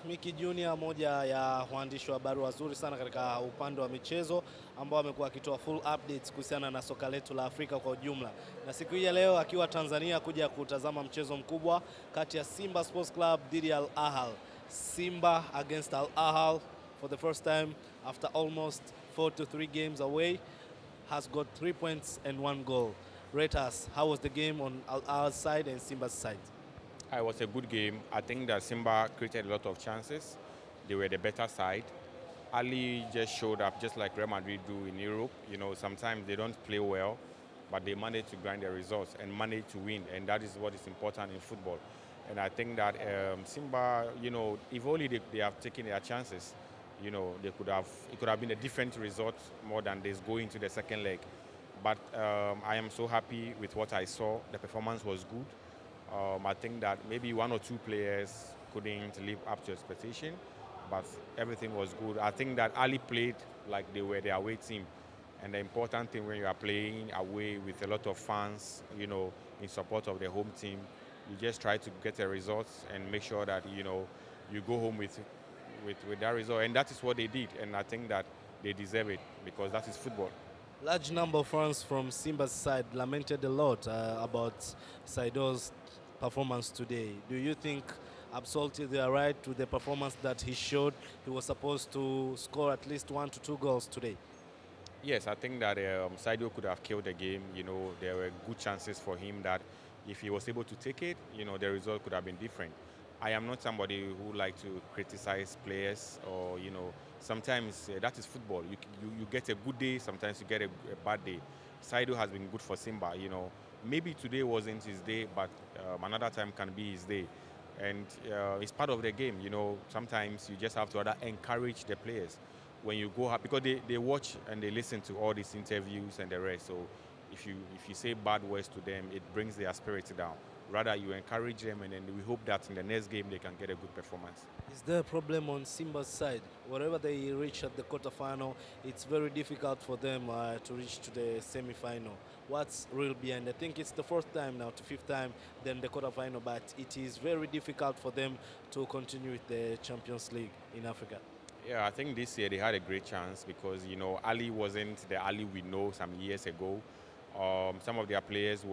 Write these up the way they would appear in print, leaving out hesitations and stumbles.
Micky Junior, moja ya waandishi wa habari wazuri sana katika upande wa michezo ambao amekuwa akitoa full updates kuhusiana na soka letu la Afrika kwa ujumla. Na siku hii ya leo akiwa Tanzania kuja kutazama mchezo mkubwa kati ya Simba Sports Club dhidi ya Al Ahly. Simba against Al Ahly for the first time after almost 4-3 games away has got 3 points and 1 goal. Rate us, how was the game on Al Ahly's side and Simba's side? It was a good game. I think that Simba created a lot of chances. They were the better side. Ahly just showed up just like Real Madrid do in Europe. You know, sometimes they don't play well, but they manage to grind the results and manage to win, and that is what is important in football. And I think that Simba, you know, if only they have taken their chances, you know, it could have been a different result more than this going to the second leg. But I am so happy with what I saw. The performance was good. I think that maybe 1 or 2 players couldn't live up to expectation, but everything was good. I think that Ahly played like they were the away team. And the important thing when you are playing away with a lot of fans, you know, in support of the home team, you just try to get the results and make sure that, you know, you go home with that result. And that is what they did. And I think that they deserve it because that is football. Large number of fans from Simba's side lamented a lot about Saido's performance today. Do you think absolutely they are right to the performance that he showed? He was supposed to score at least 1 to 2 goals today. Yes, I think that Saido could have killed the game. You know, there were good chances for him that if he was able to take it, you know, the result could have been different. I am not somebody who like to criticize players or, you know, sometimes that is football. You get a good day, sometimes you get a bad day. Saido has been good for Simba, you know. Maybe today wasn't his day, but another time can be his day. And it's part of the game, you know. Sometimes you just have to encourage the players when you go up, because they watch and they listen to all these interviews and the rest. So if you say bad words to them, it brings their spirits down. Rather, you encourage them, and then we hope that in the next game they can get a good performance. Is there a problem on Simba's side? Wherever they reach at the quarterfinal, it's very difficult for them to reach to the semi-final. What's real behind? I think it's the 4th time now, to 5th time, then the quarterfinal, but it is very difficult for them to continue with the Champions League in Africa. Yeah, I think this year they had a great chance because, you know, Ahly wasn't the Ahly we know some years ago. Some of their players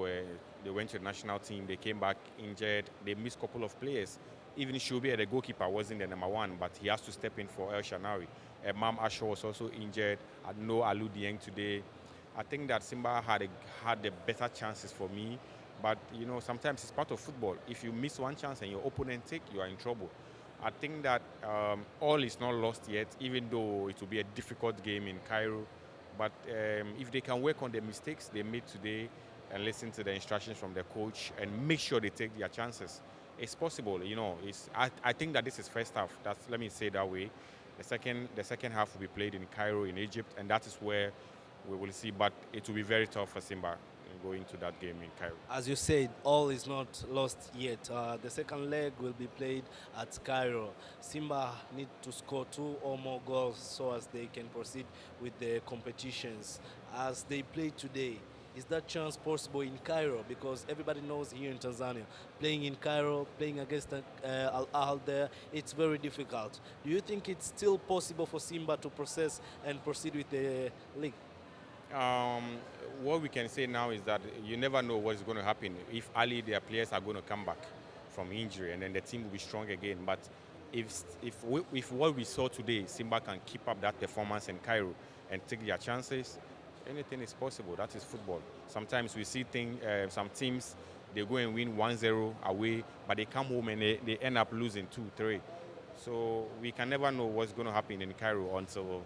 they went to the national team, they came back injured, they missed a couple of players. Even Shubie, the goalkeeper, wasn't the #1, but he has to step in for El Shanawi. Mam Asho was also injured. I know Alou Dieng today. I think that Simba had the better chances for me, but, you know, sometimes it's part of football. If you miss one chance and your opponent take, you are in trouble. I think that all is not lost yet, even though it will be a difficult game in Cairo. But if they can work on the mistakes they made today and listen to the instructions from the coach and make sure they take their chances, it's possible. You know, I think that this is first half. Let me say that way. The second half will be played in Cairo, in Egypt, and that is where we will see. But it will be very tough for Simba going to that game in Cairo. As you said, all is not lost yet. The second leg will be played at Cairo. Simba need to score 2 or more goals so as they can proceed with the competitions. As they play today, is that chance possible in Cairo? Because everybody knows here in Tanzania, playing in Cairo, playing against Al Ahly there, it's very difficult. Do you think it's still possible for Simba to process and proceed with the league? What we can say now is that you never know what is going to happen. If Ahly, their players are going to come back from injury, and then the team will be strong again. But if what we saw today, Simba can keep up that performance in Cairo and take their chances, anything is possible. That is football. Sometimes we see some teams, they go and win 1-0 away, but they come home and they end up losing 2-3. So we can never know what's going to happen in Cairo until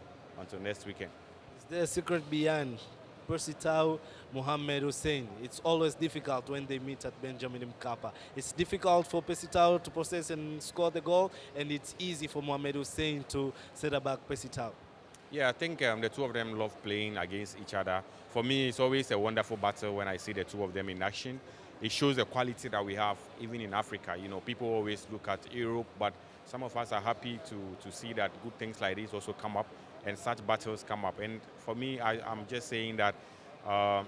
next weekend. Is there a secret behind Percy Tau, Mohamed Hussein? It's always difficult when they meet at Benjamin Mkapa. It's difficult for Percy Tau to process and score the goal, and it's easy for Mohamed Hussein to set back Percy Tau. Yeah, I think the two of them love playing against each other. For me, it's always a wonderful battle when I see the two of them in action. It shows the quality that we have, even in Africa. You know, people always look at Europe, but some of us are happy to see that good things like this also come up and such battles come up. And for me, I'm just saying that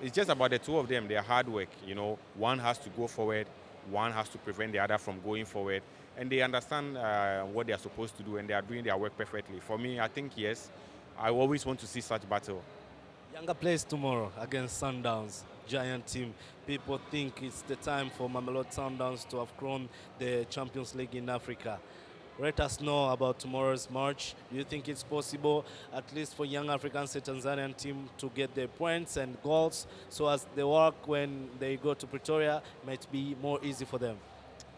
it's just about the two of them, their hard work. You know, one has to go forward, one has to prevent the other from going forward. and they understand what they are supposed to do, and they are doing their work perfectly. For me, I think yes, I always want to see such battle. Yanga plays tomorrow against Sundowns, giant team. People think it's the time for Mamelodi Sundowns to have crowned the Champions League in Africa. Let us know about tomorrow's match. Do you think it's possible, at least for young Africans, the Tanzanian team, to get their points and goals, so as the work when they go to Pretoria might be more easy for them?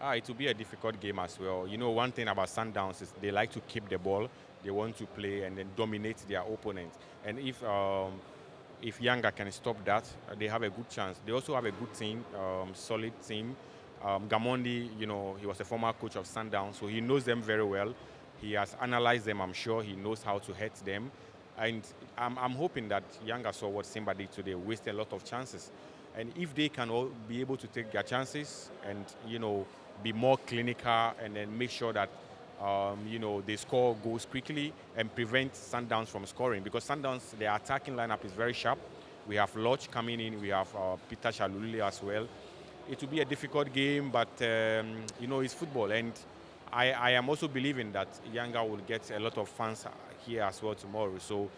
It will be a difficult game as well. You know, one thing about Sundowns is they like to keep the ball. They want to play and then dominate their opponent. And if Yanga can stop that, they have a good chance. They also have a good team, solid team. Gamondi, you know, he was a former coach of Sundowns, so he knows them very well. He has analyzed them, I'm sure. He knows how to hurt them. And I'm hoping that Yanga saw what Simba did today, wasted a lot of chances. And if they can all be able to take their chances and, you know, be more clinical and then make sure that, you know, they score goals quickly and prevent Sundowns from scoring. Because Sundowns, their attacking lineup is very sharp. We have Lodge coming in. We have Peter Shalulile as well. It will be a difficult game, but, you know, it's football. And I am also believing that Yanga will get a lot of fans here as well tomorrow. So,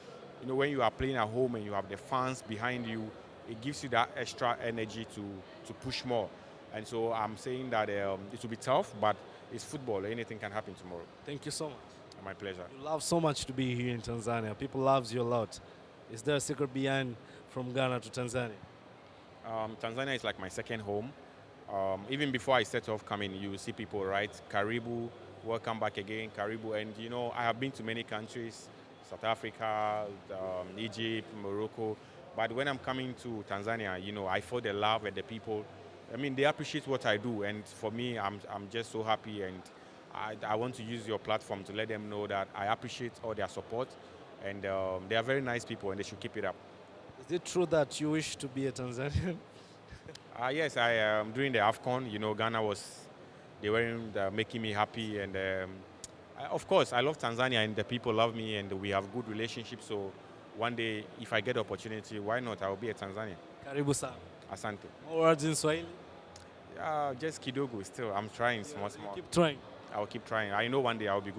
you know, when you are playing at home and you have the fans behind you, it gives you that extra energy to push more. And so I'm saying that it will be tough, but it's football. Anything can happen tomorrow. Thank you so much. My pleasure. You love so much to be here in Tanzania. People love you a lot. Is there a secret behind from Ghana to Tanzania? Tanzania is like my second home. Even before I set off coming, you see people write, Karibu, welcome back again, Karibu. And, you know, I have been to many countries, South Africa, Egypt, Morocco. But when I'm coming to Tanzania, you know, I feel the love and the people. I mean, they appreciate what I do. And for me, I'm just so happy. And I want to use your platform to let them know that I appreciate all their support. And they are very nice people, and they should keep it up. Is it true that you wish to be a Tanzanian? Yes, I am during the AFCON. You know, Ghana they were making me happy. And of course, I love Tanzania, and the people love me, and we have good relationships. So one day, if I get the opportunity, why not? I will be a Tanzanian. Karibu sana. Asante. More words in Swahili? Just kidogo still. I'm trying small. Keep trying. I'll keep trying. I know one day I'll be good.